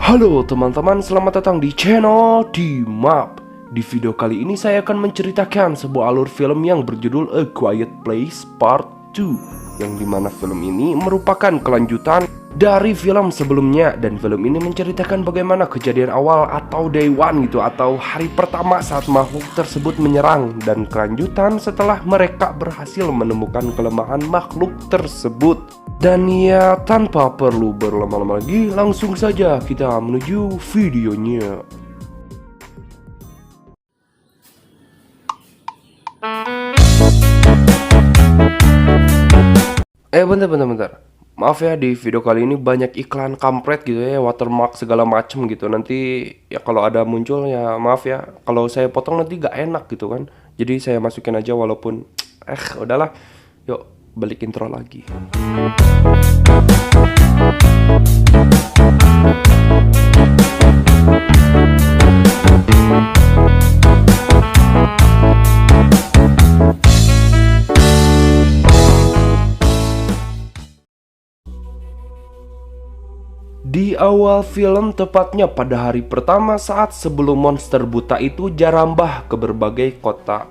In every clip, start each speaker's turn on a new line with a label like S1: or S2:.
S1: Halo teman-teman, selamat datang di channel Dimap. Di video kali ini saya akan menceritakan sebuah alur film yang berjudul A Quiet Place Part 2, yang dimana film ini merupakan kelanjutan dari film sebelumnya. Dan film ini menceritakan bagaimana kejadian awal atau day one gitu, atau hari pertama saat makhluk tersebut menyerang, dan kelanjutan setelah mereka berhasil menemukan kelemahan makhluk tersebut. Dan ya, tanpa perlu berlama-lama lagi, langsung saja kita menuju videonya. Bentar. Maaf ya, di video kali ini banyak iklan kampret gitu ya, watermark segala macem gitu. Nanti ya kalau ada muncul ya maaf ya, kalau saya potong nanti gak enak gitu kan. Jadi saya masukin aja walaupun udahlah. Yuk balik intro lagi. Di awal film, tepatnya pada hari pertama saat sebelum monster buta itu jarambah ke berbagai kota.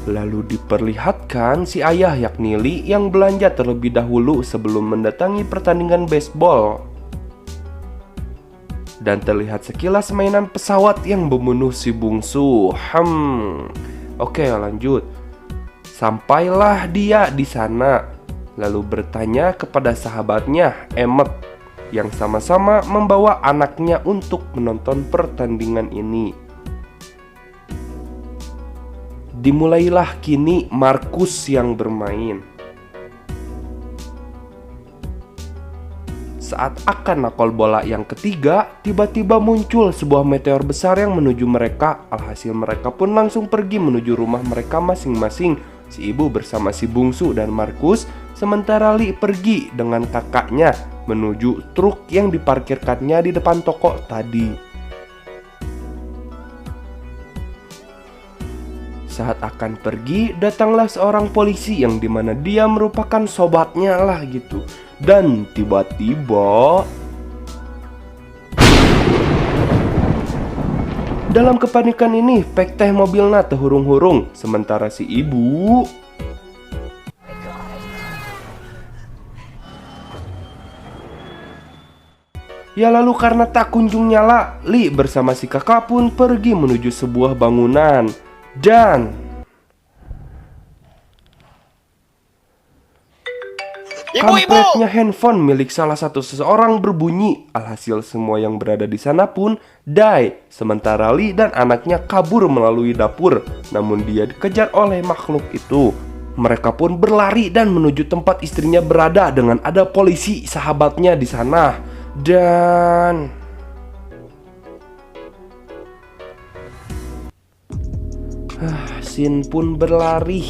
S1: Lalu diperlihatkan si ayah yakni Lee yang belanja terlebih dahulu sebelum mendatangi pertandingan baseball. Dan terlihat sekilas mainan pesawat yang membunuh si bungsu. Oke, lanjut. Sampailah dia di sana, lalu bertanya kepada sahabatnya Emmet yang sama-sama membawa anaknya untuk menonton pertandingan ini. Dimulailah kini Markus yang bermain. Saat akan nakol bola yang ketiga, tiba-tiba muncul sebuah meteor besar yang menuju mereka. Alhasil mereka pun langsung pergi menuju rumah mereka masing-masing. Si ibu bersama si bungsu dan Markus, sementara Lee pergi dengan kakaknya menuju truk yang diparkirkannya di depan toko tadi. Saat akan pergi, datanglah seorang polisi yang dimana dia merupakan sobatnya lah gitu. Dan tiba-tiba dalam kepanikan ini, pek teh mobilnya terhurung-hurung, sementara si ibu ya lalu karena tak kunjung nyala, Lee bersama si kakak pun pergi menuju sebuah bangunan. Dan kampretnya handphone milik salah satu seseorang berbunyi. Alhasil semua yang berada di sana pun die, sementara Lee dan anaknya kabur melalui dapur. Namun dia dikejar oleh makhluk itu. Mereka pun berlari dan menuju tempat istrinya berada dengan ada polisi sahabatnya di sana. Dan Sin pun beralih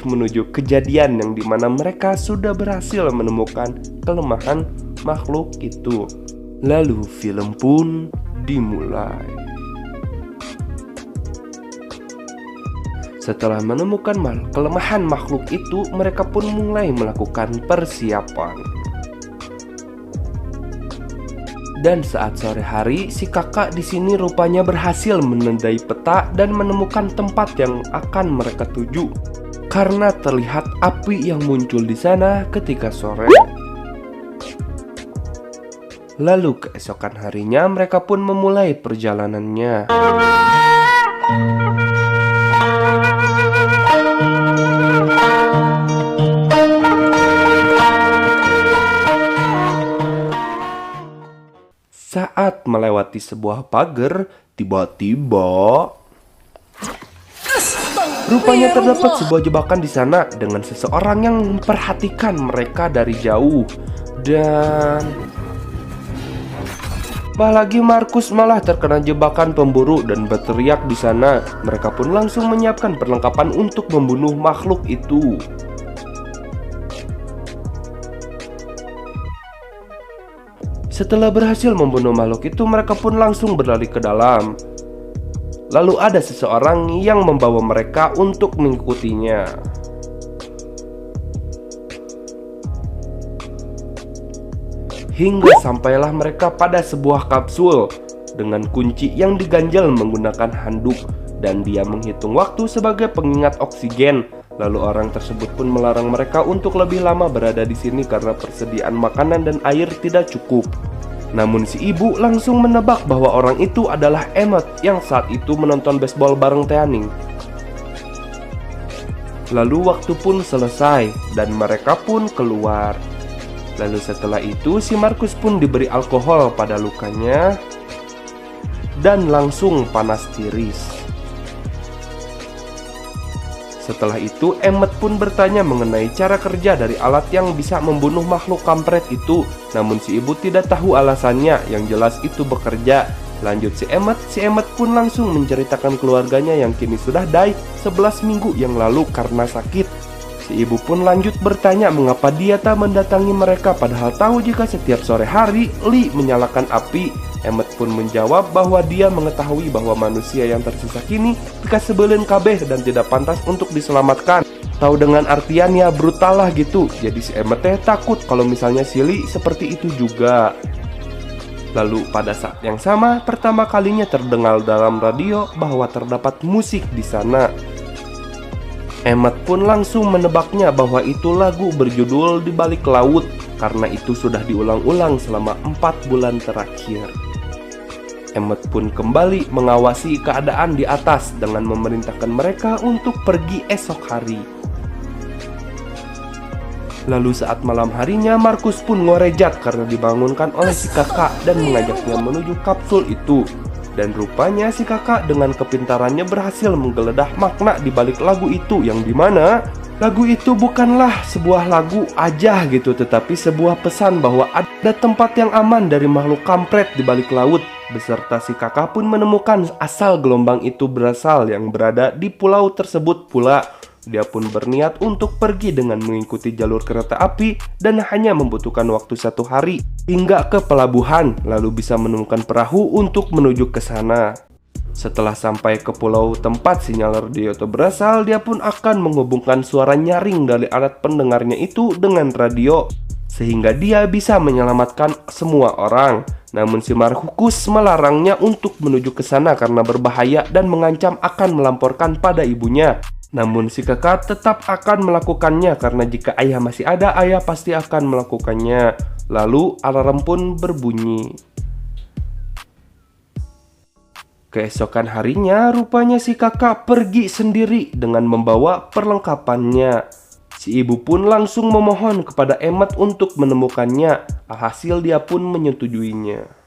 S1: menuju kejadian yang dimana mereka sudah berhasil menemukan kelemahan makhluk itu. Lalu film pun dimulai. Setelah menemukan kelemahan makhluk itu, mereka pun mulai melakukan persiapan. Dan saat sore hari, si kakak di sini rupanya berhasil menandai peta dan menemukan tempat yang akan mereka tuju. Karena terlihat api yang muncul di sana ketika sore. Lalu keesokan harinya mereka pun memulai perjalanannya. Saat melewati sebuah pagar, tiba-tiba rupanya terdapat sebuah jebakan di sana dengan seseorang yang memperhatikan mereka dari jauh. Dan apalagi Markus malah terkena jebakan pemburu dan berteriak di sana. Mereka pun langsung menyiapkan perlengkapan untuk membunuh makhluk itu. Setelah berhasil membunuh makhluk itu, mereka pun langsung berlari ke dalam. Lalu ada seseorang yang membawa mereka untuk mengikutinya. hingga sampailah mereka pada sebuah kapsul dengan kunci yang diganjal menggunakan handuk, dan dia menghitung waktu sebagai pengingat oksigen. Lalu orang tersebut pun melarang mereka untuk lebih lama berada di sini karena persediaan makanan dan air tidak cukup. Namun si ibu langsung menebak bahwa orang itu adalah Emmett yang saat itu menonton baseball bareng Teaning. Lalu waktu pun selesai dan mereka pun keluar. Lalu setelah itu si Markus pun diberi alkohol pada lukanya dan langsung panas tiris. Setelah itu Emmett pun bertanya mengenai cara kerja dari alat yang bisa membunuh makhluk kampret itu. Namun si ibu tidak tahu alasannya, yang jelas itu bekerja. Lanjut si Emmett pun langsung menceritakan keluarganya yang kini sudah die 11 minggu yang lalu karena sakit. Si ibu pun lanjut bertanya mengapa dia tak mendatangi mereka, padahal tahu jika setiap sore hari Lee menyalakan api. Emmett pun menjawab bahwa dia mengetahui bahwa manusia yang tersisa kini dikasebelin kabeh dan tidak pantas untuk diselamatkan. Tahu dengan artian ya brutal lah gitu. Jadi si Emmett takut kalau misalnya si Lee seperti itu juga. Lalu pada saat yang sama, pertama kalinya terdengar dalam radio bahwa terdapat musik di sana. Emmett pun langsung menebaknya bahwa itu lagu berjudul Di Balik Laut, karena itu sudah diulang-ulang selama 4 bulan terakhir. Emmett pun kembali mengawasi keadaan di atas dengan memerintahkan mereka untuk pergi esok hari. Lalu saat malam harinya, Markus pun ngorejat karena dibangunkan oleh si kakak dan mengajaknya menuju kapsul itu. Dan rupanya si kakak dengan kepintarannya berhasil menggeledah makna di balik lagu itu, yang dimana lagu itu bukanlah sebuah lagu aja gitu, tetapi sebuah pesan bahwa ada tempat yang aman dari makhluk kampret di balik laut. Beserta si kakak pun menemukan asal gelombang itu berasal yang berada di pulau tersebut pula. Dia pun berniat untuk pergi dengan mengikuti jalur kereta api dan hanya membutuhkan waktu 1 hari hingga ke pelabuhan, lalu bisa menemukan perahu untuk menuju ke sana. Setelah sampai ke pulau tempat sinyal radio itu berasal, dia pun akan menghubungkan suara nyaring dari alat pendengarnya itu dengan radio, sehingga dia bisa menyelamatkan semua orang. Namun si Markus melarangnya untuk menuju ke sana karena berbahaya dan mengancam akan melamporkan pada ibunya. Namun si kakak tetap akan melakukannya karena jika ayah masih ada, ayah pasti akan melakukannya. Lalu alarm pun berbunyi. Keesokan harinya, rupanya si kakak pergi sendiri dengan membawa perlengkapannya. Si ibu pun langsung memohon kepada Emmett untuk menemukannya. Alhasil dia pun menyetujuinya.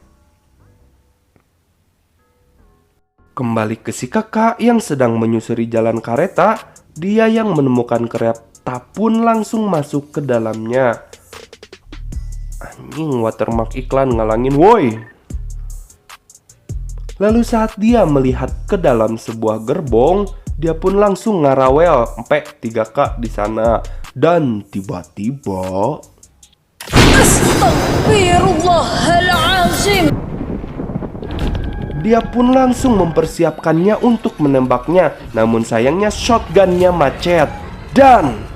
S1: Kembali ke si kakak yang sedang menyusuri jalan kereta, dia yang menemukan kereta pun langsung masuk ke dalamnya. Anjing, watermark iklan ngalangin woi. Lalu saat dia melihat ke dalam sebuah gerbong, dia pun langsung ngarawel sampai 3K di sana. Dan tiba-tiba Astagfirullahalazim. Dia pun langsung mempersiapkannya untuk menembaknya. Namun sayangnya shotgunnya macet. Dan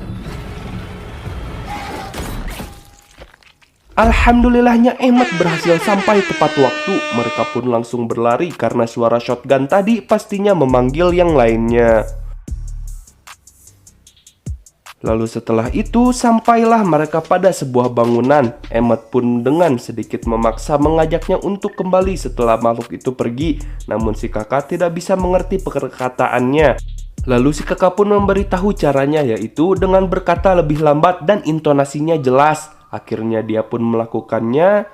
S1: alhamdulillahnya Emmett berhasil sampai tepat waktu. Mereka pun langsung berlari karena suara shotgun tadi pastinya memanggil yang lainnya. Lalu setelah itu sampailah mereka pada sebuah bangunan. Emmett pun dengan sedikit memaksa mengajaknya untuk kembali setelah makhluk itu pergi. Namun si kakak tidak bisa mengerti perkataannya. Lalu si kakak pun memberitahu caranya, yaitu dengan berkata lebih lambat dan intonasinya jelas. Akhirnya dia pun melakukannya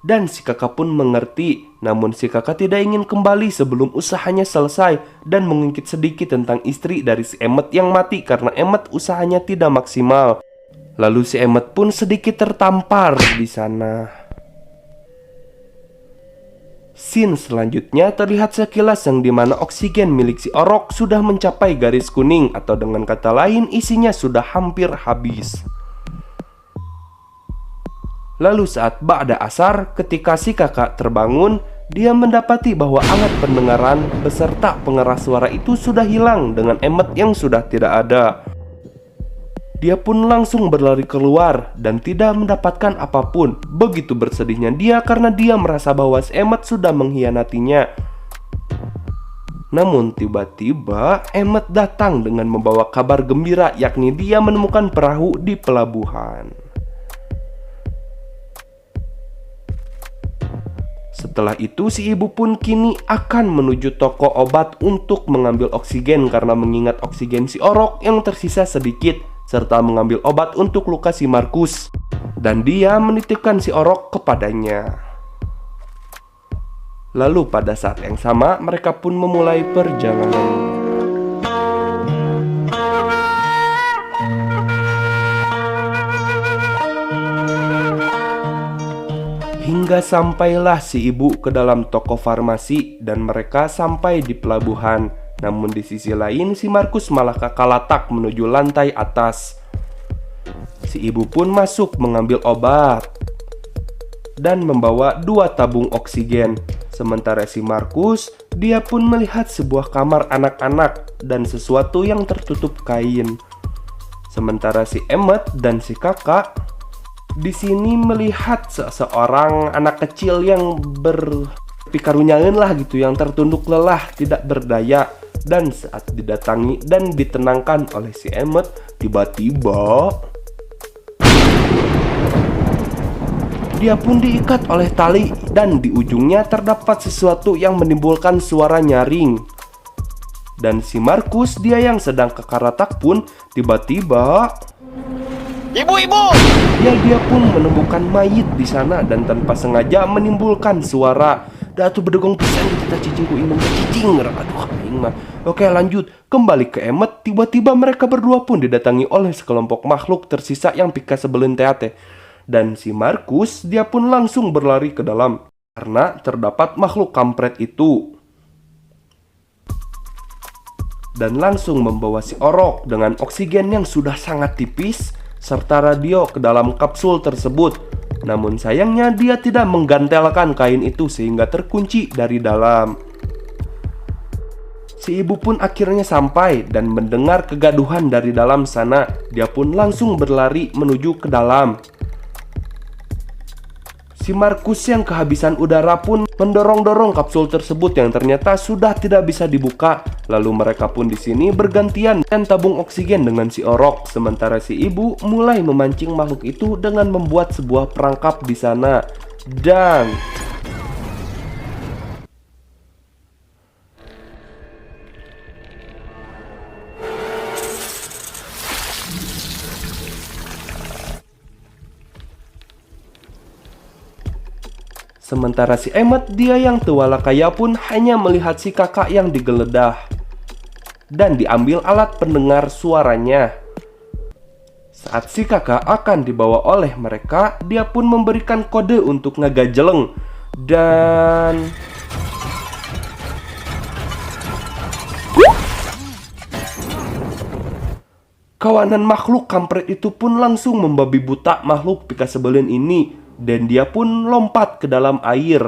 S1: dan si kakak pun mengerti. Namun si kakak tidak ingin kembali sebelum usahanya selesai dan mengungkit sedikit tentang istri dari si Emmett yang mati karena Emmett usahanya tidak maksimal. Lalu si Emmett pun sedikit tertampar di sana. Scene selanjutnya terlihat sekilas yang dimana oksigen milik si orok sudah mencapai garis kuning, atau dengan kata lain isinya sudah hampir habis. Lalu saat ba'da asar, ketika si kakak terbangun, dia mendapati bahwa alat pendengaran beserta pengeras suara itu sudah hilang dengan Emmett yang sudah tidak ada. Dia pun langsung berlari keluar dan tidak mendapatkan apapun. Begitu bersedihnya dia karena dia merasa bahwa si Emmet sudah mengkhianatinya. Namun tiba-tiba Emmet datang dengan membawa kabar gembira, yakni dia menemukan perahu di pelabuhan. Setelah itu si ibu pun kini akan menuju toko obat untuk mengambil oksigen karena mengingat oksigen si Orok yang tersisa sedikit, serta mengambil obat untuk luka si Markus. Dan dia menitipkan si Orok kepadanya. Lalu pada saat yang sama mereka pun memulai perjalanan. Hingga sampailah si ibu ke dalam toko farmasi dan mereka sampai di pelabuhan. Namun di sisi lain si Markus malah kakalatak menuju lantai atas. Si ibu pun masuk mengambil obat dan membawa 2 tabung oksigen. Sementara si Markus, dia pun melihat sebuah kamar anak-anak dan sesuatu yang tertutup kain. Sementara si Emmet dan si kakak di sini melihat seseorang anak kecil yang berpikarunyaan lah gitu, yang tertunduk lelah, tidak berdaya. Dan saat didatangi dan ditenangkan oleh si Emmet, tiba-tiba dia pun diikat oleh tali dan di ujungnya terdapat sesuatu yang menimbulkan suara nyaring. Dan si Markus, dia yang sedang kekaratak pun tiba-tiba
S2: Ibu!
S1: dia pun menemukan mayit di sana dan tanpa sengaja menimbulkan suara. Datu bedegong pisan kita cicingku indung cicing. Aduh aing mah. Oke, lanjut. Kembali ke Emmet, tiba-tiba mereka berdua pun didatangi oleh sekelompok makhluk tersisa yang pika sebelum teate. Dan si Markus, dia pun langsung berlari ke dalam karena terdapat makhluk kampret itu. Dan langsung membawa si Orok dengan oksigen yang sudah sangat tipis serta radio ke dalam kapsul tersebut. Namun sayangnya dia tidak menggantelkan kain itu sehingga terkunci dari dalam. Si ibu pun akhirnya sampai dan mendengar kegaduhan dari dalam sana. Dia pun langsung berlari menuju ke dalam. Si Markus yang kehabisan udara pun mendorong-dorong kapsul tersebut yang ternyata sudah tidak bisa dibuka. Lalu mereka pun di sini bergantian dan tabung oksigen dengan si Orok. Sementara si ibu mulai memancing makhluk itu dengan membuat sebuah perangkap di sana. Dan sementara si Emmet, dia yang tuala kaya pun hanya melihat si kakak yang digeledah dan diambil alat pendengar suaranya. Saat si kakak akan dibawa oleh mereka, dia pun memberikan kode untuk ngegajeleng. Dan kawanan makhluk kampret itu pun langsung membabi buta makhluk pika sebelin ini. Dan dia pun lompat ke dalam air.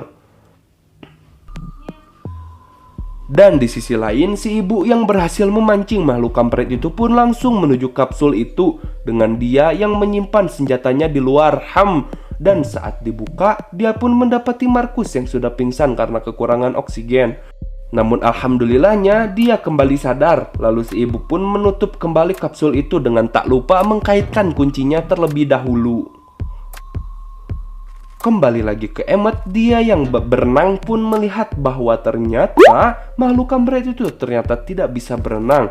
S1: Dan di sisi lain si ibu yang berhasil memancing makhluk kampret itu pun langsung menuju kapsul itu dengan dia yang menyimpan senjatanya di luar. Dan saat dibuka, dia pun mendapati Markus yang sudah pingsan karena kekurangan oksigen. Namun alhamdulillahnya dia kembali sadar. Lalu si ibu pun menutup kembali kapsul itu dengan tak lupa mengkaitkan kuncinya terlebih dahulu. Kembali lagi ke Emmet, dia yang berenang pun melihat bahwa ternyata makhluk kampret itu ternyata tidak bisa berenang.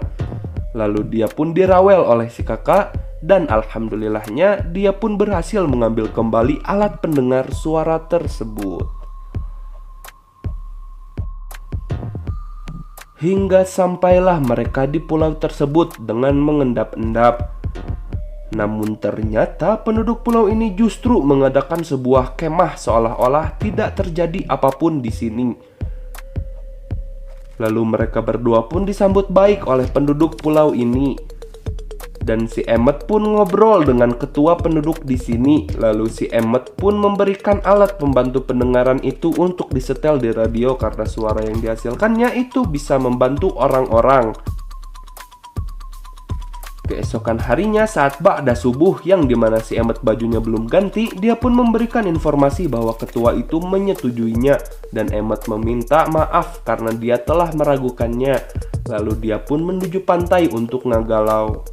S1: Lalu dia pun dirawel oleh si kakak dan alhamdulillahnya dia pun berhasil mengambil kembali alat pendengar suara tersebut. Hingga sampailah mereka di pulau tersebut dengan mengendap-endap. Namun ternyata penduduk pulau ini justru mengadakan sebuah kemah seolah-olah tidak terjadi apapun di sini. Lalu mereka berdua pun disambut baik oleh penduduk pulau ini. Dan si Emmet pun ngobrol dengan ketua penduduk di sini. Lalu si Emmet pun memberikan alat pembantu pendengaran itu untuk disetel di radio karena suara yang dihasilkannya itu bisa membantu orang-orang. Keesokan harinya saat ba'da subuh yang dimana si Emmet bajunya belum ganti, dia pun memberikan informasi bahwa ketua itu menyetujuinya dan Emmet meminta maaf karena dia telah meragukannya. Lalu dia pun menuju pantai untuk ngagalau.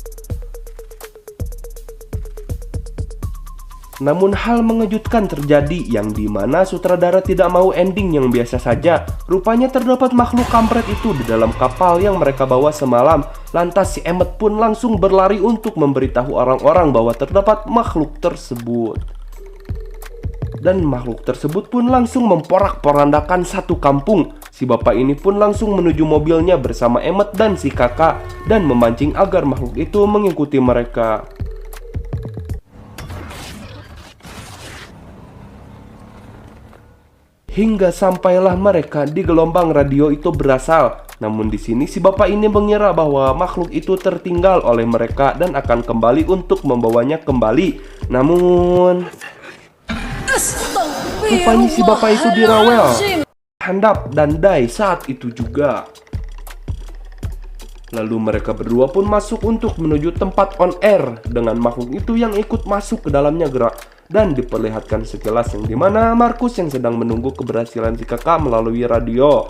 S1: Namun hal mengejutkan terjadi yang dimana sutradara tidak mau ending yang biasa saja. Rupanya terdapat makhluk kampret itu di dalam kapal yang mereka bawa semalam. Lantas si Emmet pun langsung berlari untuk memberitahu orang-orang bahwa terdapat makhluk tersebut. Dan makhluk tersebut pun langsung memporak-porandakan satu kampung. Si bapak ini pun langsung menuju mobilnya bersama Emmet dan si kakak dan memancing agar makhluk itu mengikuti mereka. Hingga sampailah mereka di gelombang radio itu berasal. Namun di sini si bapak ini mengira bahwa makhluk itu tertinggal oleh mereka dan akan kembali untuk membawanya kembali. Namun rupanya si bapak itu dirawel, handap dan die saat itu juga. Lalu mereka berdua pun masuk untuk menuju tempat on air dengan makhluk itu yang ikut masuk ke dalamnya gerak. Dan diperlihatkan sekilas yang dimana Markus yang sedang menunggu keberhasilan si kakak melalui radio.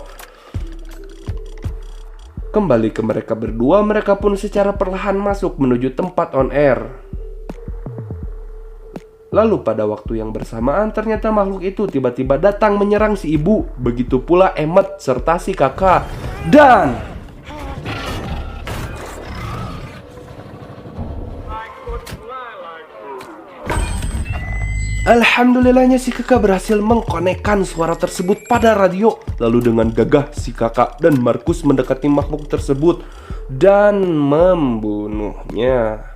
S1: Kembali ke mereka berdua, mereka pun secara perlahan masuk menuju tempat on air. Lalu pada waktu yang bersamaan ternyata makhluk itu tiba-tiba datang menyerang si ibu. Begitu pula Emmet serta si kakak. Dan alhamdulillahnya si kakak berhasil mengkonekkan suara tersebut pada radio. Lalu dengan gagah si kakak dan Markus mendekati makhluk tersebut dan membunuhnya.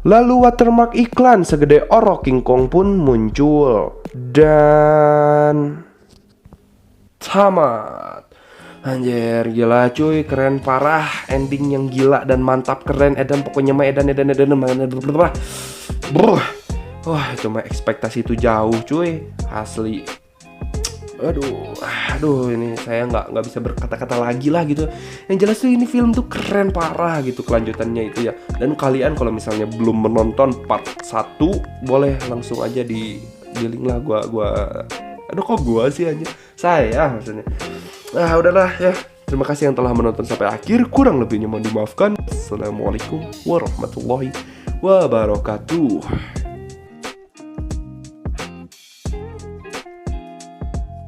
S1: Lalu watermark iklan segede orok King Kong pun muncul. Dan tamat. Anjir, gila cuy, keren parah, ending yang gila dan mantap, keren, edan pokoknya mah edan. Wah, cuma ekspektasi itu jauh cuy, asli. Aduh, ini saya nggak bisa berkata-kata lagi lah gitu. Yang jelas tuh ini film tuh keren parah gitu kelanjutannya itu ya. Dan kalian kalau misalnya belum menonton part 1, boleh langsung aja di link lah gua sih aja. Saya maksudnya. Nah udahlah ya, terima kasih yang telah menonton sampai akhir. Kurang lebihnya mohon dimaafkan. Assalamualaikum warahmatullahi wabarakatuh.